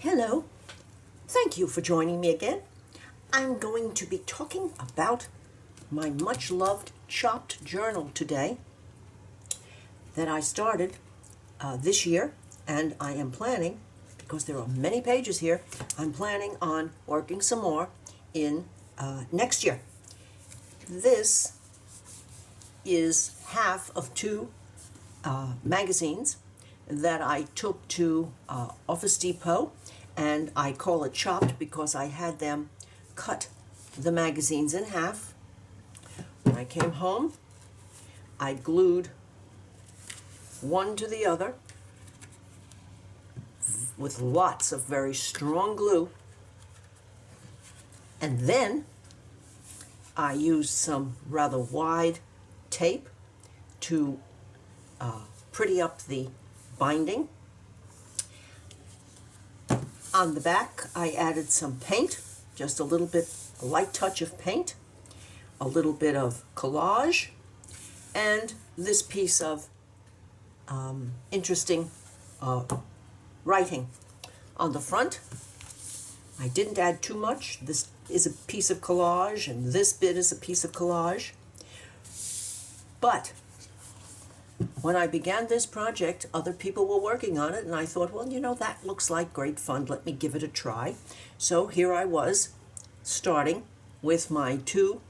Hello, thank you for joining me again. I'm going to be talking about my much loved chopped journal today that I started this year, and I am planning, because there are many pages here, I'm planning on working some more in next year. This is half of two magazines that I took to Office Depot, and I call it chopped because I had them cut the magazines in half. When I came home, I glued one to the other with lots of very strong glue, and then I used some rather wide tape to pretty up the binding. On the back, I added some paint, just a little bit, a light touch of paint, a little bit of collage, and this piece of interesting writing. On the front, I didn't add too much. This is a piece of collage, and this bit is a piece of collage. But when I began this project, other people were working on it, and I thought, well, you know, that looks like great fun. Let me give it a try. So here I was, starting with my two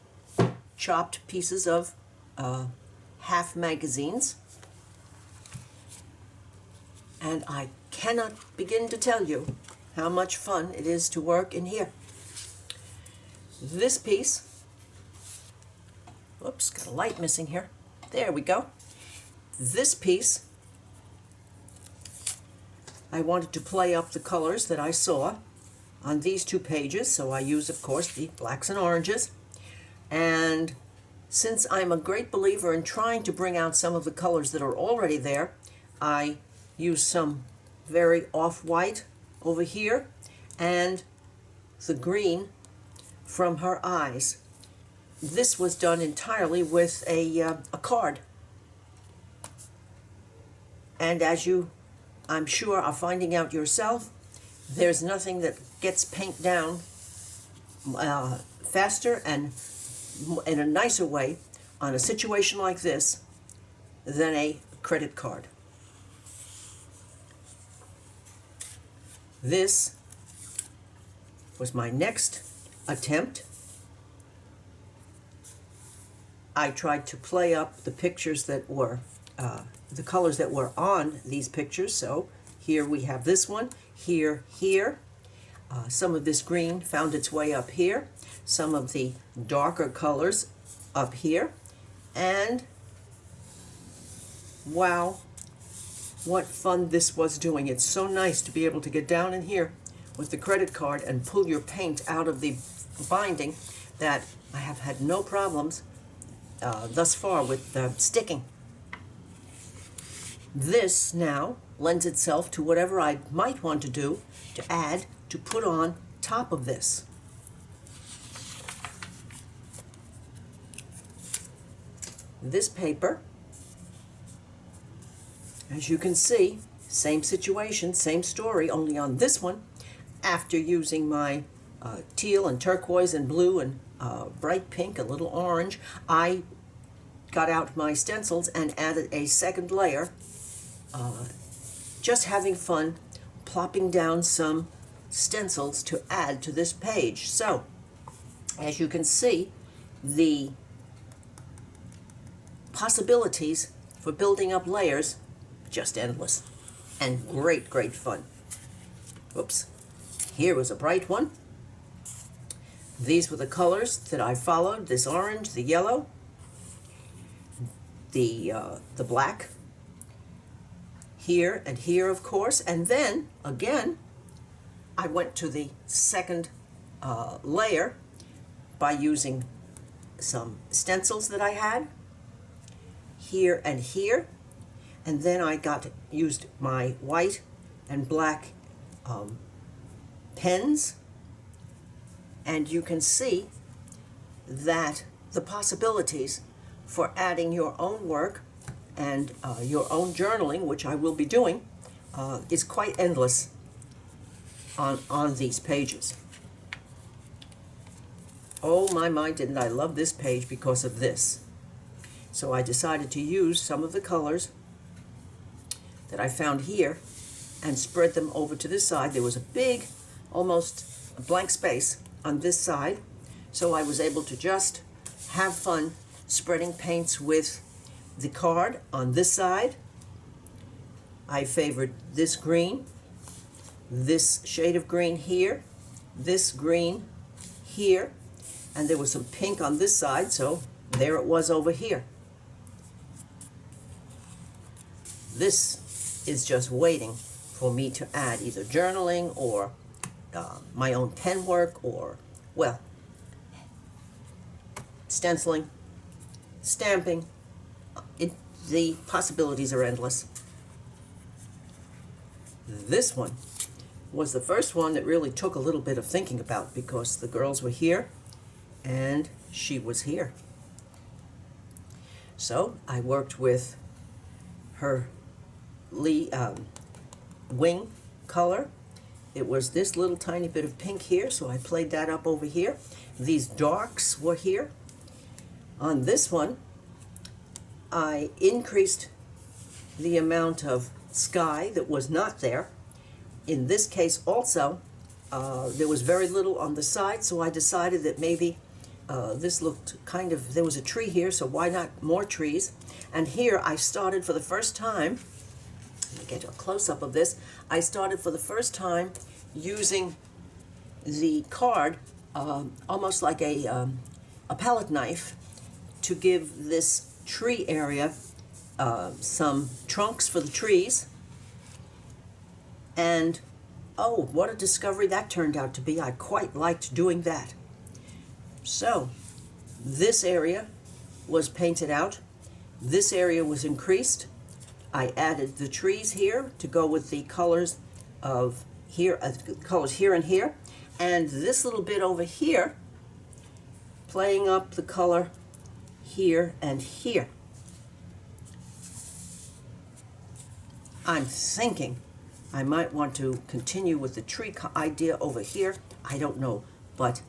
chopped pieces of half magazines. And I cannot begin to tell you how much fun it is to work in here. This piece, whoops, got a light missing here. There we go. This piece, I wanted to play up the colors that I saw on these two pages, so I use, of course, the blacks and oranges. And since I'm a great believer in trying to bring out some of the colors that are already there, I use some very off-white over here and the green from her eyes. This was done entirely with a card. And as you, I'm sure, are finding out yourself, there's nothing that gets paint down faster and in a nicer way on a situation like this than a credit card. This was my next attempt. I tried to play up the pictures that were the colors that were on these pictures. So here we have this one, here. Some of this green found its way up here, some of the darker colors up here, and wow, what fun this was doing. It's so nice to be able to get down in here with the credit card and pull your paint out of the binding that I have had no problems thus far with sticking. This now lends itself to whatever I might want to do to add, to put on top of this. This paper, as you can see, same situation, same story, only on this one, after using my teal and turquoise and blue and bright pink, a little orange, I got out my stencils and added a second layer, just having fun plopping down some stencils to add to this page. So, as you can see, the possibilities for building up layers, just endless, and great fun. Whoops, here was a bright one. These were the colors that I followed, this orange, the yellow, the black, here and here, of course, and then again I went to the second layer by using some stencils that I had here and here, and then I used my white and black pens, and you can see that the possibilities for adding your own work and your own journaling, which I will be doing, is quite endless. on these pages. Oh my, didn't I love this page because of this. So I decided to use some of the colors that I found here and spread them over to this side. There was a big, almost a blank space on this side, so I was able to just have fun spreading paints with the card on this side. I favored this green, this shade of green here, this green here, and there was some pink on this side, so there it was over here. This is just waiting for me to add either journaling or my own pen work or, well, stenciling, stamping. The possibilities are endless. This one was the first one that really took a little bit of thinking about because the girls were here and she was here. So I worked with her wing color. It was this little tiny bit of pink here, so I played that up over here. These darks were here. On this one, I increased the amount of sky that was not there. In this case also, there was very little on the side, so I decided that maybe this looked kind of, there was a tree here, so why not more trees? And here I started for the first time, let me get a close-up of this, I started for the first time using the card almost like a palette knife to give this tree area some trunks for the trees. And oh, what a discovery that turned out to be. I quite liked doing that. So this area was painted out. This area was increased. I added the trees here to go with the colors of here, colors here and here. And this little bit over here, playing up the color here and here. I'm thinking I might want to continue with the tree idea over here. I don't know, but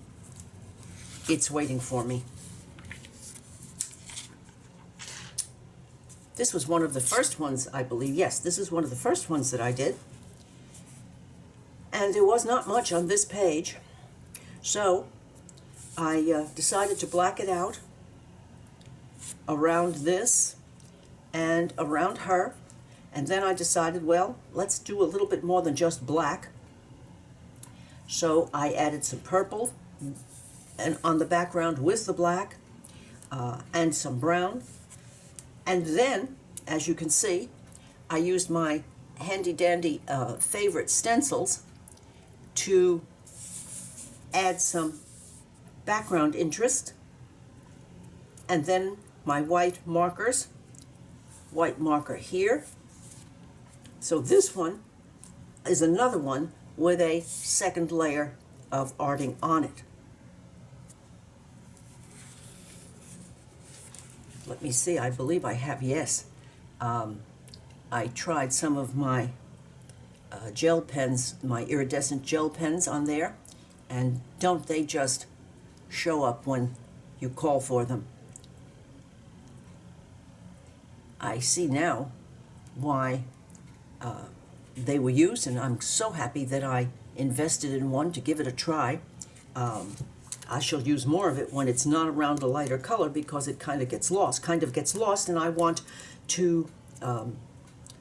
it's waiting for me. This was one of the first ones, I believe. Yes, this is one of the first ones that I did. And there was not much on this page. So I decided to black it out around this and around her. And then I decided, well, let's do a little bit more than just black. So I added some purple and on the background with the black and some brown. And then, as you can see, I used my handy-dandy favorite stencils to add some background interest. And then my white markers, white marker here. So this one is another one with a second layer of arting on it. Let me see, I believe I have, yes. I tried some of my gel pens, my iridescent gel pens on there, and don't they just show up when you call for them? I see now why they were used, and I'm so happy that I invested in one to give it a try. I shall use more of it when it's not around a lighter color because it kind of gets lost, and I want to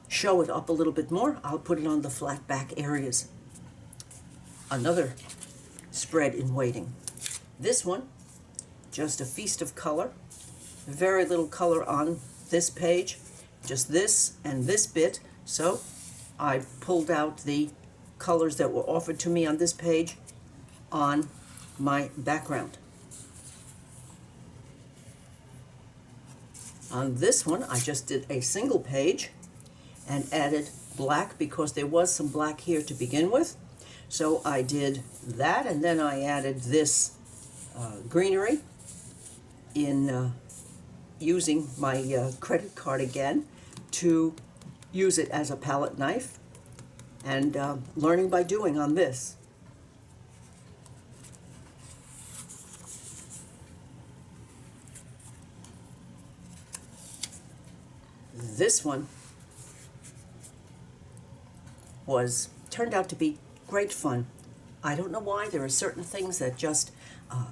show it up a little bit more. I'll put it on the flat back areas. Another spread in waiting. This one, just a feast of color. Very little color on this page, just this and this bit. So I pulled out the colors that were offered to me on this page on my background. On this one, I just did a single page and added black because there was some black here to begin with. So I did that, and then I added this greenery in using my credit card again to use it as a palette knife, and learning by doing on this. this one turned out to be great fun. I don't know why. There are certain things that just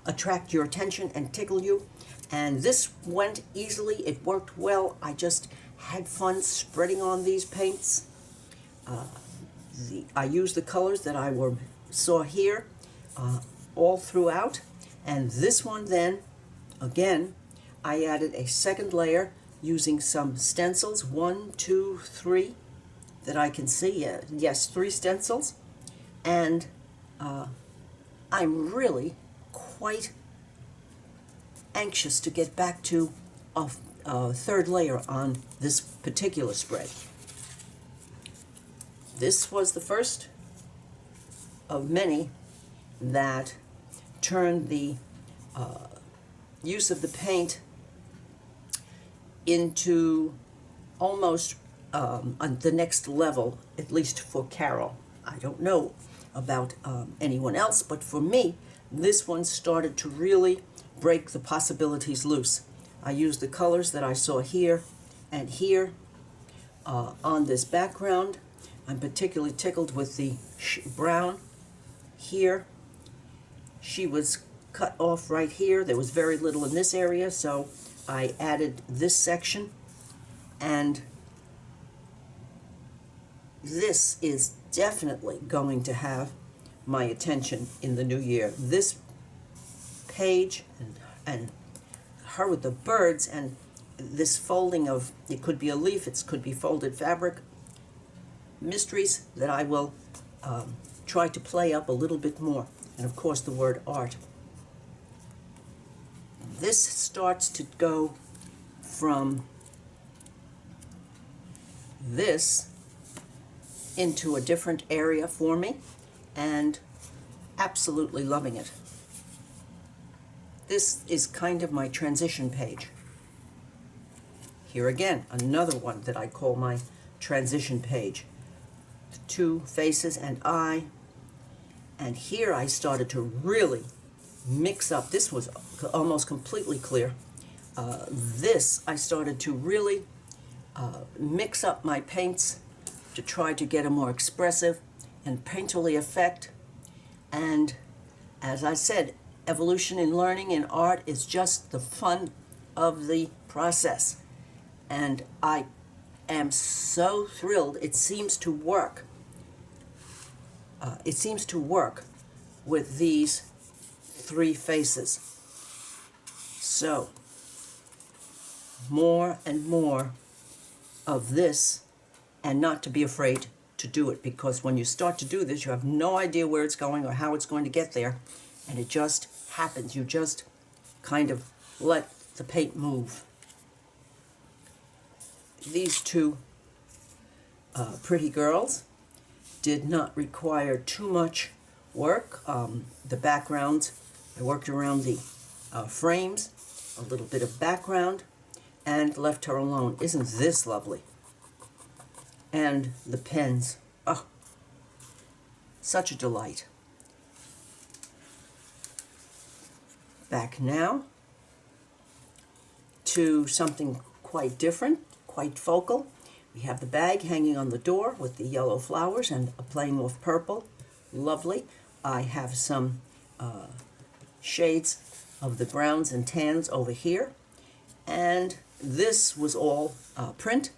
attract your attention and tickle you. And this went easily. It worked well. I just had fun spreading on these paints. I used the colors that I saw here all throughout. And this one then, again, I added a second layer using some stencils, 1, 2, 3, that I can see. Yes, 3 stencils. And I'm really quite anxious to get back to a third layer on this particular spread. This was the first of many that turned the use of the paint into almost on the next level, at least for Carol. I don't know about anyone else, but for me, this one started to really break the possibilities loose. I used the colors that I saw here and here on this background. I'm particularly tickled with the brown here. She was cut off right here. There was very little in this area, so I added this section, and this is definitely going to have my attention in the new year. This page and her with the birds and this folding of, it could be a leaf, it could be folded fabric, mysteries that I will try to play up a little bit more. And of course the word art. This starts to go from this into a different area for me, and absolutely loving it. This is kind of my transition page. Here again, another one that I call my transition page. The 2 faces and eye. And here I started to really mix up. This was almost completely clear. This I started to really mix up my paints to try to get a more expressive and painterly effect. And as I said, evolution in learning in art is just the fun of the process. And I am so thrilled. It seems to work. It seems to work with these 3 faces. So, more and more of this, and not to be afraid to do it, because when you start to do this, you have no idea where it's going or how it's going to get there, and it just happens. You just kind of let the paint move. These 2 pretty girls did not require too much work. The backgrounds, I worked around the frames, a little bit of background, and left her alone. Isn't this lovely? And the pens, oh, such a delight. Back now to something quite different, quite focal. We have the bag hanging on the door with the yellow flowers and playing with purple. Lovely. I have some shades of the browns and tans over here. And this was all print.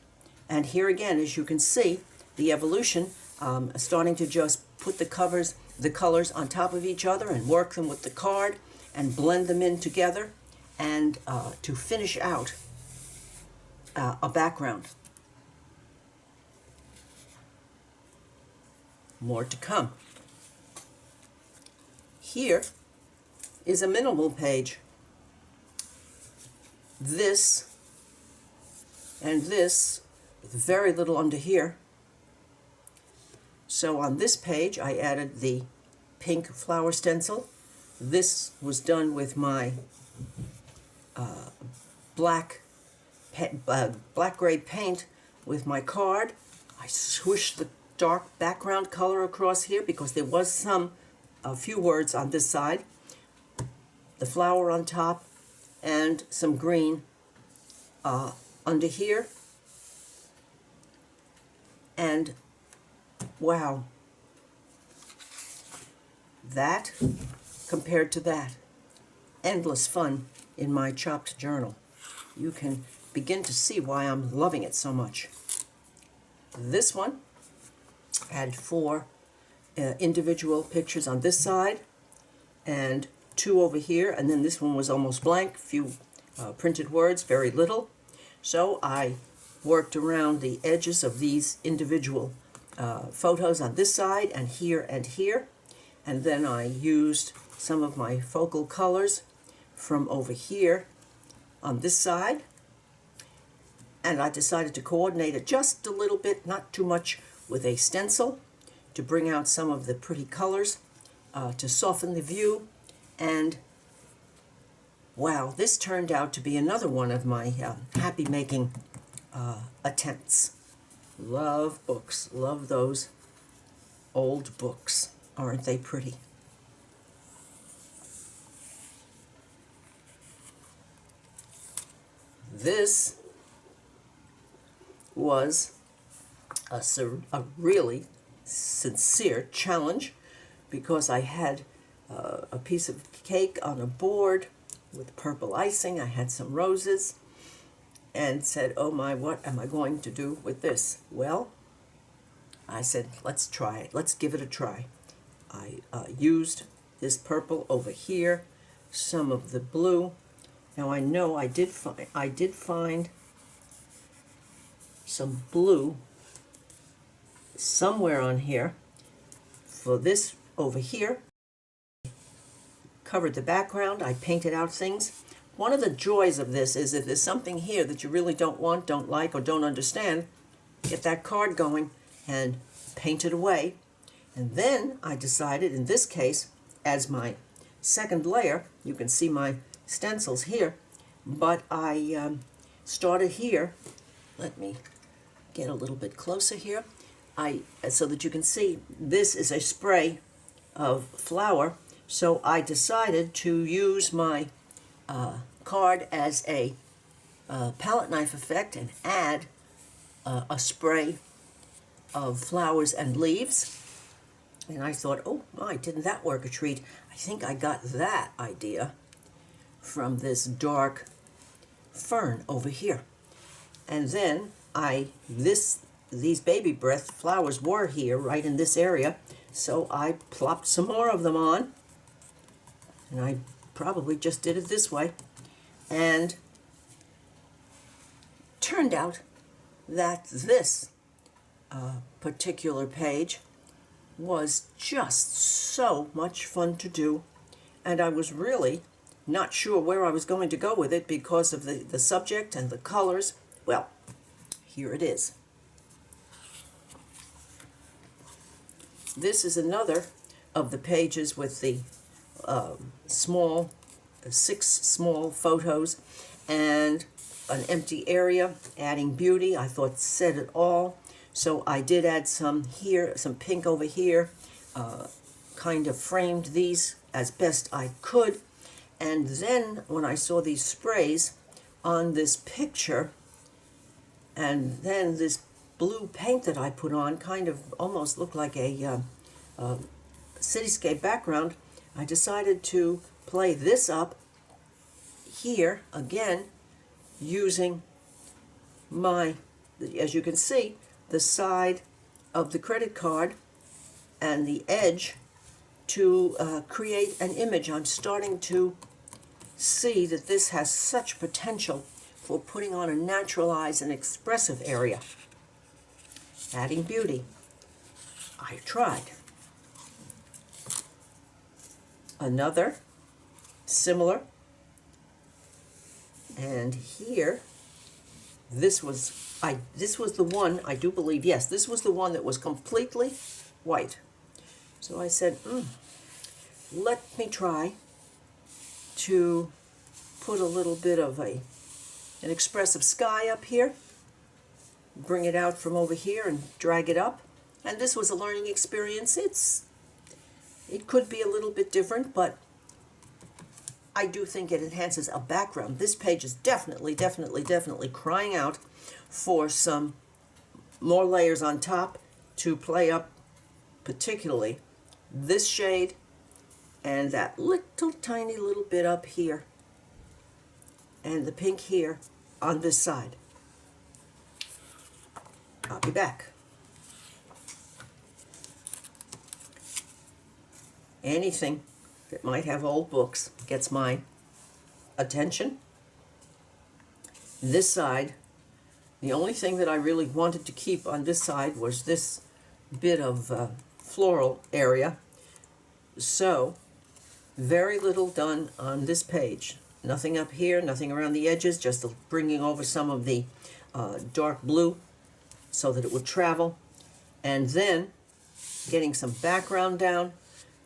And here again, as you can see, the evolution, starting to just put the colors on top of each other and work them with the card and blend them in together, and to finish out a background. More to come. Here is a minimal page. This and this, with very little under here. So on this page, I added the pink flower stencil. This was done with my black-gray paint with my card. I swooshed the dark background color across here because there was a few words on this side. The flower on top and some green under here. And wow, that compared to that, endless fun in my chopped journal. You can begin to see why I'm loving it so much. This one had 4 individual pictures on this side and 2 over here, and then this one was almost blank, few printed words, very little. So I worked around the edges of these individual photos on this side and here, and then I used some of my focal colors from over here on this side, and I decided to coordinate it just a little bit, not too much, with a stencil to bring out some of the pretty colors, to soften the view. And wow, this turned out to be another one of my happy making attempts. Love books, love those old books. Aren't they pretty? This was a really sincere challenge, because I had a piece of cake on a board with purple icing. I had some roses and said, oh my, what am I going to do with this? Well, I said, let's try it. Let's give it a try. I used this purple over here, some of the blue. Now I know I did find some blue somewhere on here for this over here. Covered the background. I painted out things. One of the joys of this is if there's something here that you really don't want, don't like, or don't understand, get that card going and paint it away. And then I decided, in this case, as my second layer, you can see my stencils here, but I started here. Let me get a little bit closer here, so that you can see this is a spray of flower. So I decided to use my card as a palette knife effect and add a spray of flowers and leaves. And I thought, oh my, didn't that work a treat? I think I got that idea from this dark fern over here. And then these baby breath flowers were here, right in this area, so I plopped some more of them on. And I probably just did it this way. And turned out that this particular page was just so much fun to do. And I was really not sure where I was going to go with it because of the subject and the colors. Well, here it is. This is another of the pages with the 6 small photos and an empty area, adding beauty. I thought said it all. So I did add some here, some pink over here, kind of framed these as best I could. And then when I saw these sprays on this picture, and then this blue paint that I put on kind of almost looked like a cityscape background, I decided to play this up here again using my, as you can see, the side of the credit card and the edge to create an image. I'm starting to see that this has such potential for putting on a naturalized and expressive area. Adding beauty. I tried. Another similar, and here this was the one, I do believe, yes, this was the one that was completely white. So I said, let me try to put a little bit of an expressive sky up here, bring it out from over here and drag it up. And this was a learning experience. It could be a little bit different, but I do think it enhances a background. This page is definitely crying out for some more layers on top to play up particularly this shade and that little tiny little bit up here and the pink here on this side. I'll be back. Anything that might have old books gets my attention. This side, the only thing that I really wanted to keep on this side was this bit of floral area. So, very little done on this page. Nothing up here, nothing around the edges, just bringing over some of the dark blue so that it would travel. And then getting some background down,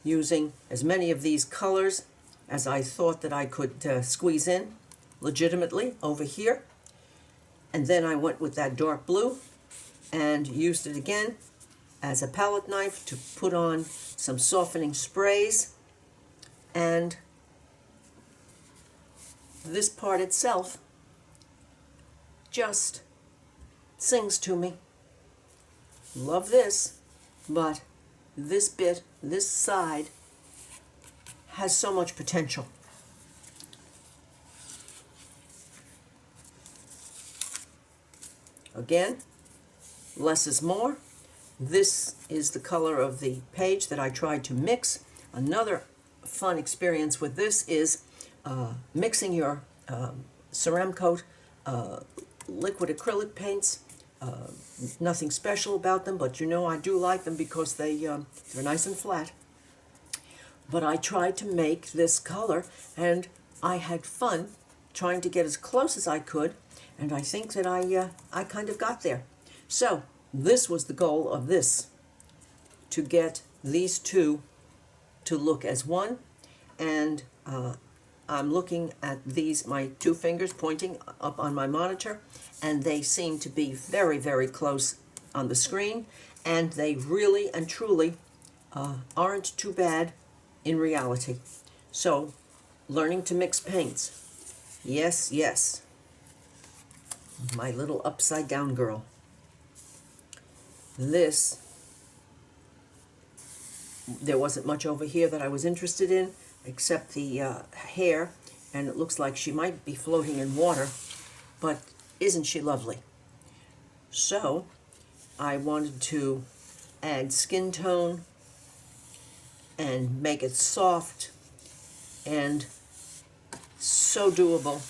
using as many of these colors as I thought that I could squeeze in legitimately over here. And then I went with that dark blue and used it again as a palette knife to put on some softening sprays. And this part itself just sings to me. Love this, but this bit, this side, has so much potential. Again, less is more. This is the color of the page that I tried to mix. Another fun experience with this is mixing your Ceramcoat liquid acrylic paints. Nothing special about them, but you know I do like them because they're nice and flat. But I tried to make this color, and I had fun trying to get as close as I could, and I think that I kind of got there. So this was the goal of this, to get these two to look as one, and I'm looking at these, my two fingers pointing up on my monitor, and they seem to be very, very close on the screen, and they really and truly aren't too bad in reality. So, learning to mix paints. Yes, yes. My little upside down girl. This, there wasn't much over here that I was interested in, except the hair, and it looks like she might be floating in water, but isn't she lovely? So I wanted to add skin tone and make it soft and so doable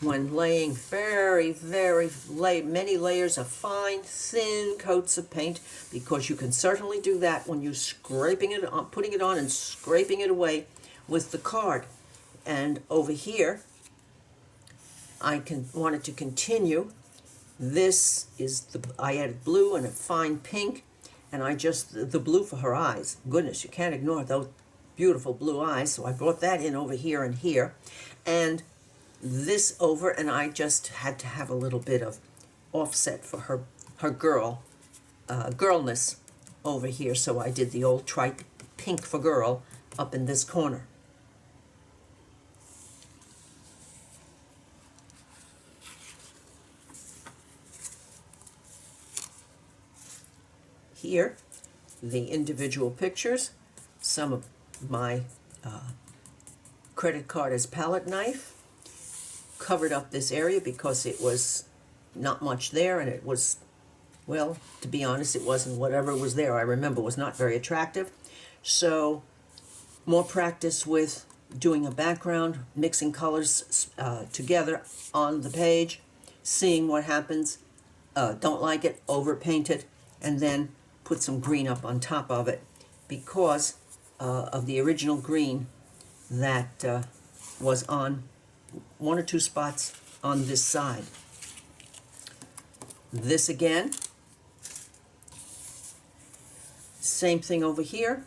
when laying many layers of fine, thin coats of paint, because you can certainly do that when you're scraping it on, putting it on and scraping it away with the card. And over here, I wanted to continue. This is I added blue and a fine pink, and the blue for her eyes. Goodness, you can't ignore those beautiful blue eyes. So I brought that in over here and here, and this over, and I just had to have a little bit of offset for her girlness over here. So I did the old trite pink for girl up in this corner. Here, the individual pictures, some of my credit card as palette knife, covered up this area because it was not much there, and it was, well, to be honest, it wasn't, whatever was there I remember was not very attractive. So more practice with doing a background, mixing colors together on the page, seeing what happens, don't like it, overpaint it, and then put some green up on top of it because of the original green that was on one or two spots on this side. This again, same thing over here,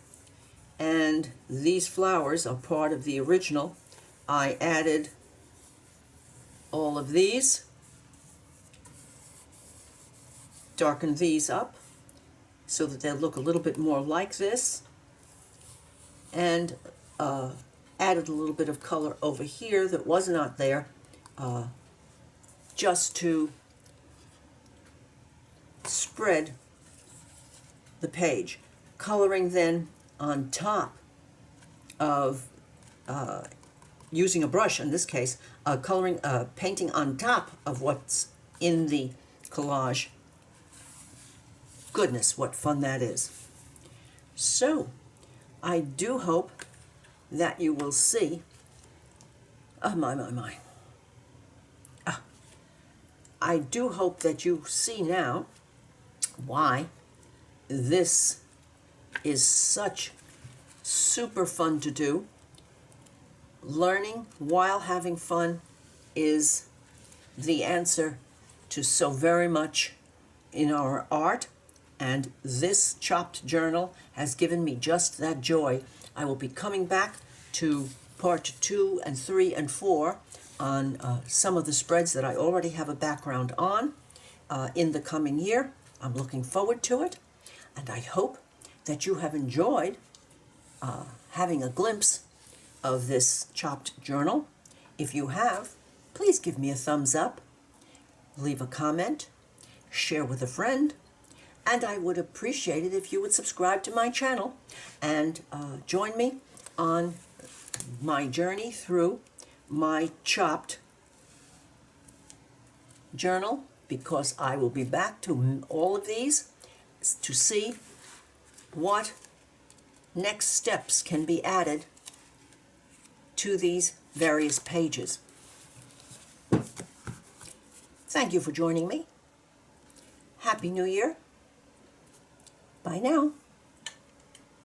and these flowers are part of the original. I added all of these, darkened these up so that they'll look a little bit more like this, and added a little bit of color over here that was not there, just to spread the page, coloring then on top of, using a brush in this case, painting on top of what's in the collage. Goodness, what fun that is. So, I do hope that you will see, oh my. I do hope that you see now why this is such super fun to do. Learning while having fun is the answer to so very much in our art, and this chopped journal has given me just that joy. I will be coming back to part 2 and 3 and 4 on some of the spreads that I already have a background on in the coming year. I'm looking forward to it, and I hope that you have enjoyed having a glimpse of this chopped journal. If you have, please give me a thumbs up, leave a comment, share with a friend, and I would appreciate it if you would subscribe to my channel and join me on my journey through my chopped journal, because I will be back to all of these to see what next steps can be added to these various pages. Thank you for joining me. Happy New Year. Bye now.